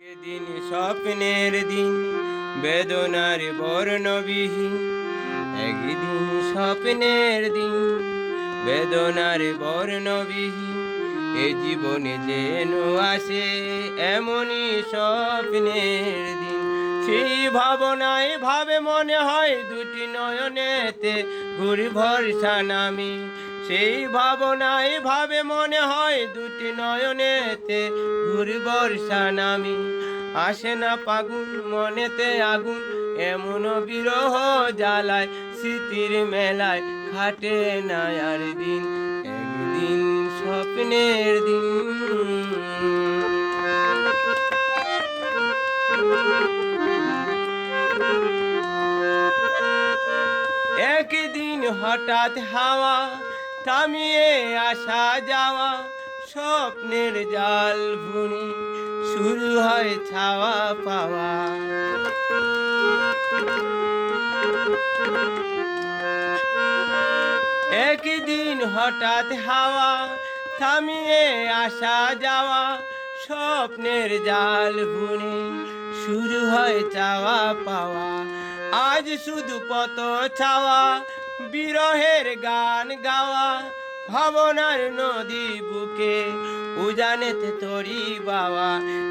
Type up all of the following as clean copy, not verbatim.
দিন স্বপ্নের দিন বেদনার বর্ণবিহীন, একদিন স্বপ্নের দিন বেদনার বর্ণবিহীন। এ জীবনে যেন আসে এমনই স্বপ্নের দিন। সেই ভাবনায় ভাবে মনে হয় দুটি নয়নেতে ঘুরি ভরসা নামি। সেই ভাবনায় ভাবে মনে হয় দুটি নয়নেতে ঘুরি ভরসা নামি। আসে না ফাগুন মনেতে আগুন, এমন বিরহ জ্বালায় স্মৃতির মেলায় খাটে না আর দিন, একদিন স্বপ্নের দিন। একদিন হঠাৎ হাওয়া থামিয়ে আসা যাওয়া, স্বপ্নের জাল বুনি শুরু হয় ছাওয়া পাওয়া। একদিন হঠাৎ হাওয়া থামিয়ে আসা যাওয়া, স্বপ্নের জাল বুনে শুরু হয় চাওয়া পাওয়া। আজ শুধু পথ ছাওয়া, বিরহের গান গাওয়া, ভাবনার নদী বুকে উজানেতে তরি বাওয়া।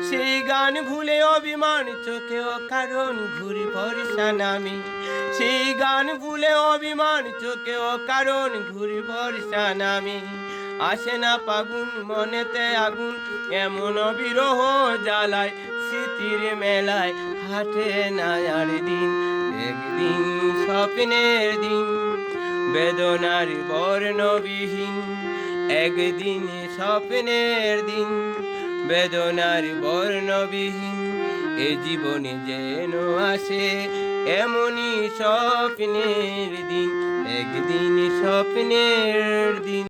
সেই গান ভুলে অভিমান চোখেও কারণ ঘুরি ভরসা নামি। সেই গান ভুলে অভিমান চোখেও কারণ ঘুরি ভরসা নামি। আসে না ফাগুন মনেতে আগুন, এমন বিরহ জ্বালায় স্মৃতির মেলায় হাটে না আর দিন, একদিন স্বপ্নের দিন বেদনার বর্ণবিহীন। একদিন স্বপ্নের দিন বেদনার বর্ণবিহীন। এ জীবনে যেন আসে এমনই স্বপ্নের দিন, একদিন স্বপ্নের দিন।